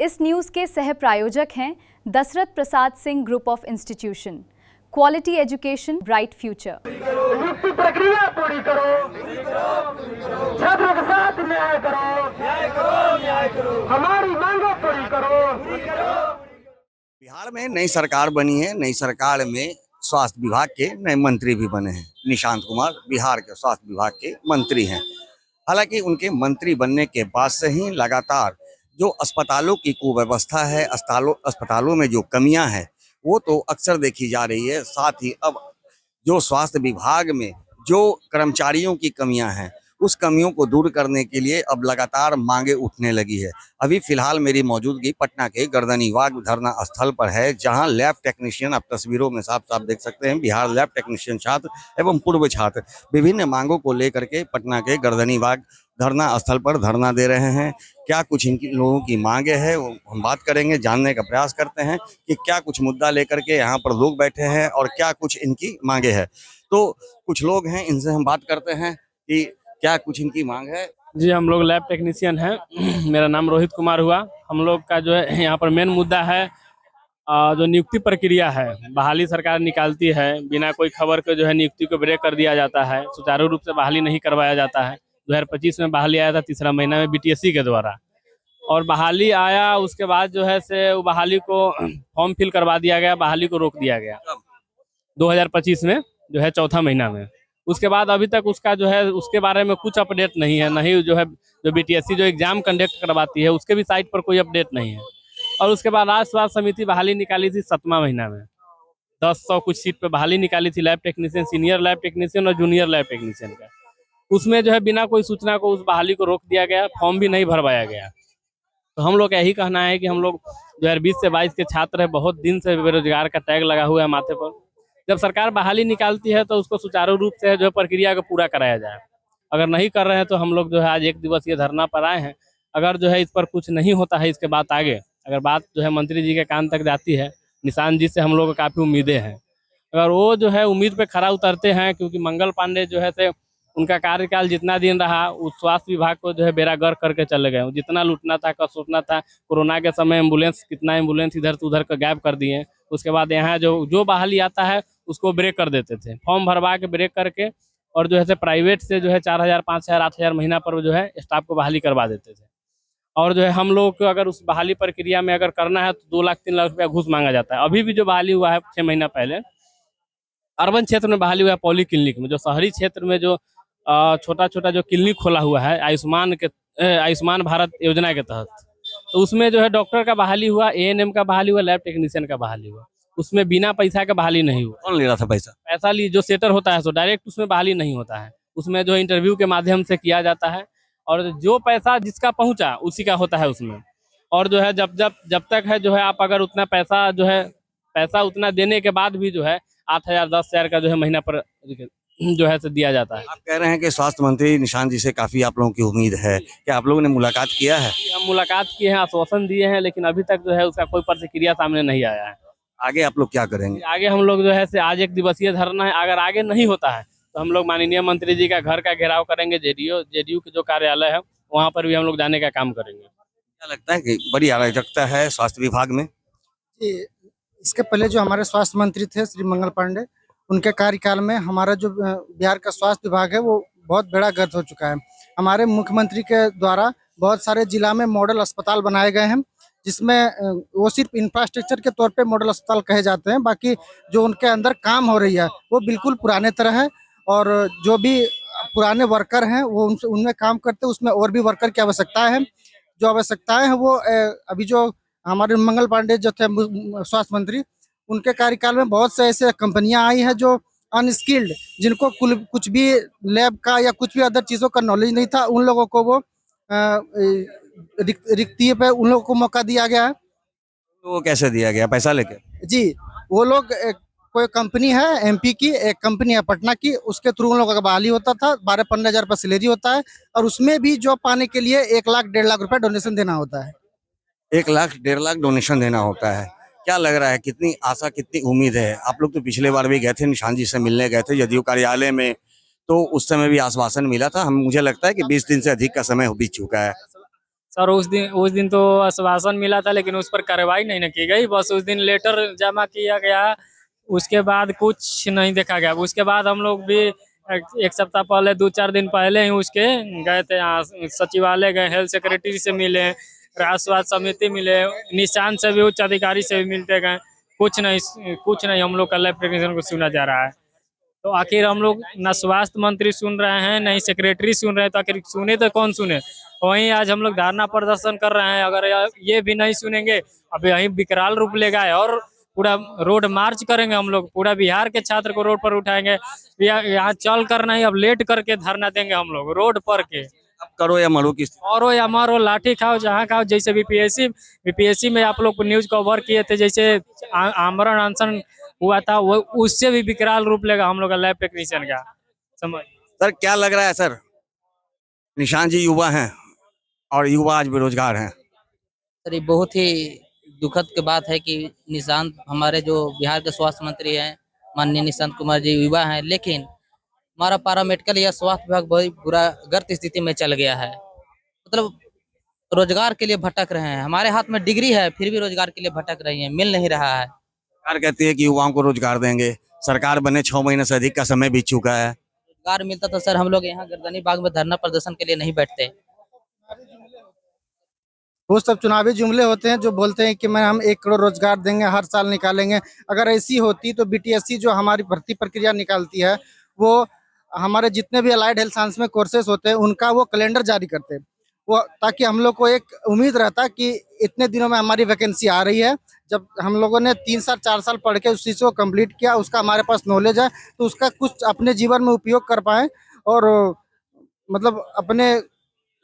इस न्यूज के सह प्रायोजक हैं Dashrath Prasad Singh group of institution. Quality education, bright future. नियुक्ति प्रक्रिया पूरी करो, छात्रों के साथ न्याय करो, हमारी मांगों पूरी करो। बिहार में नई सरकार बनी है। नई सरकार में स्वास्थ्य विभाग के नए मंत्री भी बने हैं। निशांत कुमार बिहार के स्वास्थ्य विभाग के मंत्री हैं। हालांकि उनके मंत्री बनने के बाद से ही लगातार जो अस्पतालों की कुव्यवस्था है, अस्पतालों में जो कमियां हैं, वो तो अक्सर देखी जा रही है। साथ ही अब जो स्वास्थ्य विभाग में जो कर्मचारियों की कमियां हैं, उस कमियों को दूर करने के लिए अब लगातार मांगे उठने लगी है। अभी फिलहाल मेरी मौजूदगी पटना के गर्दनीबाग धरना स्थल पर है, जहां लैब टेक्नीशियन, आप तस्वीरों में साफ साफ देख सकते हैं, बिहार लैब टेक्नीशियन छात्र एवं पूर्व छात्र विभिन्न मांगों को लेकर के पटना के गर्दनीबाग धरना स्थल पर धरना दे रहे हैं। क्या कुछ इनकी लोगों की मांगे है, वो हम बात करेंगे, जानने का प्रयास करते हैं कि क्या कुछ मुद्दा लेकर के यहाँ पर लोग बैठे हैं और क्या कुछ इनकी मांगे है। तो कुछ लोग हैं, इनसे हम बात करते हैं कि क्या कुछ इनकी मांग है। जी, हम लोग लैब टेक्नीशियन हैं। मेरा नाम रोहित कुमार हुआ। हम लोग का जो है यहाँ पर मेन मुद्दा है जो नियुक्ति प्रक्रिया है। बहाली सरकार निकालती है, बिना कोई खबर के जो है नियुक्ति को ब्रेक कर दिया जाता है। सुचारू रूप से बहाली नहीं करवाया जाता है। 2025 में बहाली आया था तीसरा महीना में बीटीएससी के द्वारा, और बहाली आया उसके बाद जो है से वो बहाली को फॉर्म फिल करवा दिया गया, बहाली को रोक दिया गया 2025 में जो है चौथा महीना में। उसके बाद अभी तक उसका जो है उसके बारे में कुछ अपडेट नहीं है, नहीं जो है जो बीटीएससी जो एग्जाम कंडक्ट करवाती है उसके भी साइट पर कोई अपडेट नहीं है। और उसके बाद राज्य स्वास्थ्य समिति बहाली निकाली थी 7वां महीना में, 1000 कुछ सीट पे बहाली निकाली थी lab technician, senior lab technician और जूनियर लैब टेक्नीशियन का। उसमें जो है बिना कोई सूचना को उस बहाली को रोक दिया गया, फॉर्म भी नहीं भरवाया गया। तो हम लोग का यही कहना है कि हम लोग 2020 से 22 के छात्र हैं, बहुत दिन से बेरोजगार का टैग लगा हुआ है माथे पर। जब सरकार बहाली निकालती है तो उसको सुचारू रूप से जो है प्रक्रिया को पूरा कराया जाए। अगर नहीं कर रहे हैं तो हम लोग जो है आज 1 दिवसीय धरना पर आए हैं। अगर जो है इस पर कुछ नहीं होता है, इसके बाद आगे अगर बात जो है मंत्री जी के कान तक जाती है, निशांत जी से हम लोग को काफ़ी उम्मीदें हैं। अगर वो जो है उम्मीद पे खरा उतरते हैं, क्योंकि मंगल पांडे जो है से उनका कार्यकाल जितना दिन रहा उस स्वास्थ्य विभाग को जो है बेड़ा गर्क करके चले गए। जितना लूटना था, कसोटना था, कोरोना के समय एम्बुलेंस, कितना एम्बुलेंस इधर से उधर का गायब कर दिए। उसके बाद यहाँ जो बहाली आता है उसको ब्रेक कर देते थे, फॉर्म भरवा के ब्रेक करके, और जो है प्राइवेट से जो है 4000, 5000, 8000 महीना पर जो है स्टाफ को बहाली करवा देते थे। और जो है हम लोग को अगर उस बहाली प्रक्रिया में अगर करना है तो 2 लाख 3 लाख रुपया घूस मांगा जाता है। अभी भी जो बहाली हुआ है 6 महीना पहले अर्बन क्षेत्र में बहाली हुआ है, पॉली क्लिनिक में, जो शहरी क्षेत्र में जो छोटा छोटा जो क्लिनिक खोला हुआ है आयुष्मान भारत योजना के तहत, तो उसमें जो है डॉक्टर का बहाली हुआ, एएनएम का बहाली हुआ, लैब टेक्नीशियन का बहाली हुआ। उसमें बिना पैसा का बहाली नहीं हुआ। कौन ले रहा था पैसा? पैसा ली जो सेटर होता है, सो डायरेक्ट उसमें बहाली नहीं होता है। उसमें जो इंटरव्यू के माध्यम से किया जाता है, और जो पैसा जिसका पहुंचा उसी का होता है उसमें। और जो है जब तक है जो है आप अगर उतना पैसा जो है पैसा उतना देने के बाद भी जो है 8000, 10000 का जो है महीना पर जो है से दिया जाता है। आप कह रहे हैं कि स्वास्थ्य मंत्री निशांत जी से काफी आप लोगों की उम्मीद है। क्या आप लोगों ने मुलाकात किया है? हम मुलाकात किए हैं, आश्वासन दिए हैं, लेकिन अभी तक जो है उसका कोई प्रतिक्रिया सामने नहीं आया है। आगे आप लोग क्या करेंगे? आगे हम लोग जो है से आज 1 दिवसीय धरना है। अगर आगे नहीं होता है तो हम लोग माननीय मंत्री जी का घर का घेराव करेंगे। जेडीयू के जो कार्यालय है वहाँ पर भी हम लोग जाने का काम करेंगे। क्या लगता है कि बड़ी अराजकता है स्वास्थ्य विभाग में? जी, इसके पहले जो हमारे स्वास्थ्य मंत्री थे श्री मंगल पांडे, उनके कार्यकाल में हमारा जो बिहार का स्वास्थ्य विभाग है वो बहुत बेड़ा गर्क हो चुका है। हमारे मुख्यमंत्री के द्वारा बहुत सारे जिला में मॉडल अस्पताल बनाए गए हैं, जिसमें वो सिर्फ इंफ्रास्ट्रक्चर के तौर पे मॉडल अस्पताल कहे जाते हैं। बाकी जो उनके अंदर काम हो रही है वो बिल्कुल पुराने तरह है, और जो भी पुराने वर्कर हैं वो उनमें काम करते हैं, उसमें और भी वर्कर की आवश्यकता है। जो आवश्यकताएं हैं वो अभी जो हमारे मंगल पांडे जो थे स्वास्थ्य मंत्री, उनके कार्यकाल में बहुत से ऐसे कंपनियां आई हैं जो अनस्किल्ड, जिनको कुछ भी लैब का या कुछ भी अदर चीज़ों का नॉलेज नहीं था, उन लोगों को वो रिक्ति पे उन लोगों को मौका दिया गया है। तो वो कैसे दिया गया? पैसा लेके? जी, वो लोग कोई कंपनी है एमपी की, एक कंपनी है पटना की, उसके थ्रू उन लोगों का बहाली होता था। 12-15 हज़ार रुपये सैलरी होता है, और उसमें भी जॉब पाने के लिए 1 लाख 1.5 लाख रुपए डोनेशन देना होता है। 1 लाख 1.5 लाख डोनेशन देना होता है। क्या लग रहा है, कितनी आशा, कितनी उम्मीद है? आप लोग तो पिछले बार भी गए थे, निशांत जी से मिलने गए थे जदयू कार्यालय में, तो उस समय भी आश्वासन मिला था। मुझे लगता है कि 20 दिन से अधिक का समय बीत चुका है। सर उस दिन तो आश्वासन मिला था, लेकिन उस पर कार्रवाई नहीं न की गई। बस उस दिन लेटर जमा किया गया, उसके बाद कुछ नहीं देखा गया। उसके बाद हम लोग भी एक सप्ताह पहले, 2-4 दिन पहले ही उसके गए थे, यहाँ सचिवालय गए, हेल्थ सेक्रेटरी से मिले, राज्य स्वास्थ्य समिति मिले, निशान से भी, उच्च अधिकारी से भी मिलते गए। कुछ नहीं हम लोग का लैब टेक्नीशियन को सुना जा रहा है। तो आखिर हम लोग ना स्वास्थ्य मंत्री सुन रहे हैं, ना ही सेक्रेटरी सुन रहे हैं, तो आखिर सुने तो कौन सुने। वहीं आज हम लोग धरना प्रदर्शन कर रहे हैं। अगर ये भी नहीं सुनेंगे, अब यहीं विकराल रूप लेगा है और पूरा रोड मार्च करेंगे। हम लोग पूरा बिहार के छात्र को रोड पर उठाएंगे। यहाँ चल कर नहीं, अब लेट करके धरना देंगे हम लोग रोड पर के। अब करो या मरो किस औरो या मारो, लाठी खाओ, जहाँ खाओ। जैसे बीपीएससी में आप लोग न्यूज कवर किए थे, जैसे आमरण अनशन हुआ था, वो उससे भी विकराल रूप लेगा हम लोग का लैब टेक्नीशियन का। समझ सर क्या लग रहा है सर? निशांत जी युवा हैं और युवा आज बेरोजगार हैं। सर ये बहुत ही दुखद की बात है कि निशांत, हमारे जो बिहार के स्वास्थ्य मंत्री हैं माननीय निशांत कुमार जी, युवा हैं, लेकिन हमारा पारा मेडिकल या स्वास्थ्य विभाग बहुत बुरा गर्त स्थिति में चल गया है। मतलब रोजगार के लिए भटक रहे हैं। हमारे हाथ में डिग्री है, फिर भी रोजगार के लिए भटक रही है, मिल नहीं रहा है। सरकार कहती है कि युवाओं को रोजगार देंगे। सरकार बने 6 महीने से अधिक का समय बीत चुका है। रोजगार मिलता तो सर हम लोग यहाँ गर्दनी बाग में धरना प्रदर्शन के लिए नहीं बैठते। वो सब चुनावी जुमले होते हैं जो बोलते हैं कि हम 1 करोड़ रोजगार देंगे, हर साल निकालेंगे। अगर ऐसी होती तो बीटीएससी जो हमारी भर्ती प्रक्रिया निकालती है, वो हमारे जितने भी अलाइड हेल्थ साइंस में कोर्सेज होते हैं उनका वो कैलेंडर जारी करते, वो ताकि हम लोग को एक उम्मीद रहता कि इतने दिनों में हमारी वैकेंसी आ रही है। जब हम लोगों ने 3 साल 4 साल पढ़ के उस चीज़ को कंप्लीट किया, उसका हमारे पास नॉलेज है, तो उसका कुछ अपने जीवन में उपयोग कर पाएँ और मतलब अपने।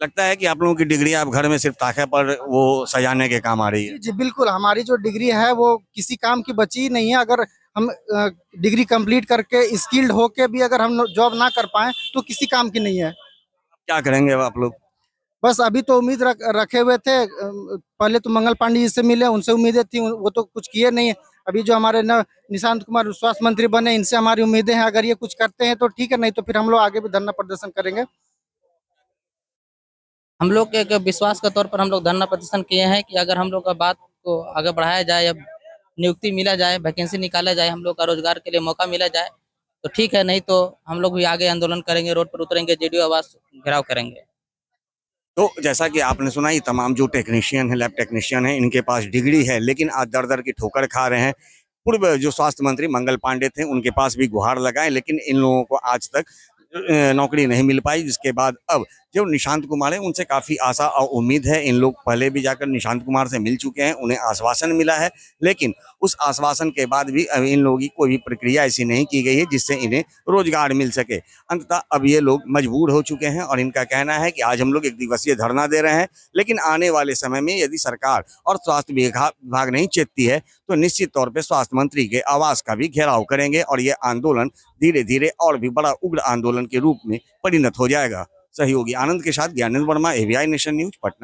लगता है कि आप लोगों की डिग्री आप घर में सिर्फ ताखे पर वो सजाने के काम आ रही है। जी बिल्कुल, हमारी जो डिग्री है वो किसी काम की बची ही नहीं है। अगर हम डिग्री कंप्लीट करके स्किल्ड होके भी अगर हम जॉब ना कर पाए तो किसी काम की नहीं है। क्या करेंगे आप लोग? बस अभी तो उम्मीद रखे हुए थे। पहले तो मंगल पांडे जी से मिले, उनसे उम्मीदें थी, वो तो कुछ किए नहीं। अभी जो हमारे निशांत कुमार स्वास्थ्य मंत्री बने, इनसे हमारी उम्मीदें हैं। अगर ये कुछ करते हैं तो ठीक है, नहीं तो फिर हम लोग आगे भी धरना प्रदर्शन करेंगे। हम लोग के एक विश्वास के तौर पर हम लोग धरना प्रदर्शन किए हैं कि अगर हम लोग का बात को आगे बढ़ाया जाए, या नियुक्ति मिला जाए, वैकेंसी निकाला जाए, हम लोग का रोजगार के लिए मौका मिला जाए तो ठीक है, नहीं तो हम लोग भी आगे आंदोलन करेंगे, रोड पर उतरेंगे, जेडीयू आवास घेराव करेंगे। तो जैसा कि आपने सुना, ये तमाम जो टेक्नीशियन है, लैब टेक्नीशियन है, इनके पास डिग्री है, लेकिन आज दर दर की ठोकर खा रहे हैं। पूर्व जो स्वास्थ्य मंत्री मंगल पांडे थे, उनके पास भी गुहार लगाए, लेकिन इन लोगों को आज तक नौकरी नहीं मिल पाई। जिसके बाद अब जो निशांत कुमार है, उनसे काफ़ी आशा और उम्मीद है। इन लोग पहले भी जाकर निशांत कुमार से मिल चुके हैं, उन्हें आश्वासन मिला है, लेकिन उस आश्वासन के बाद भी अब इन लोगों की कोई भी प्रक्रिया ऐसी नहीं की गई है जिससे इन्हें रोजगार मिल सके। अंततः अब ये लोग मजबूर हो चुके हैं और इनका कहना है कि आज हम लोग 1 दिवसीय धरना दे रहे हैं, लेकिन आने वाले समय में यदि सरकार और स्वास्थ्य विभाग नहीं चेतती है तो निश्चित तौर पर स्वास्थ्य मंत्री के आवास का भी घेराव करेंगे और ये आंदोलन धीरे धीरे और भी बड़ा उग्र आंदोलन के रूप में परिणत हो जाएगा। सहयोगी आनंद के साथ Gyanendra Verma, AVI nation news, Patna.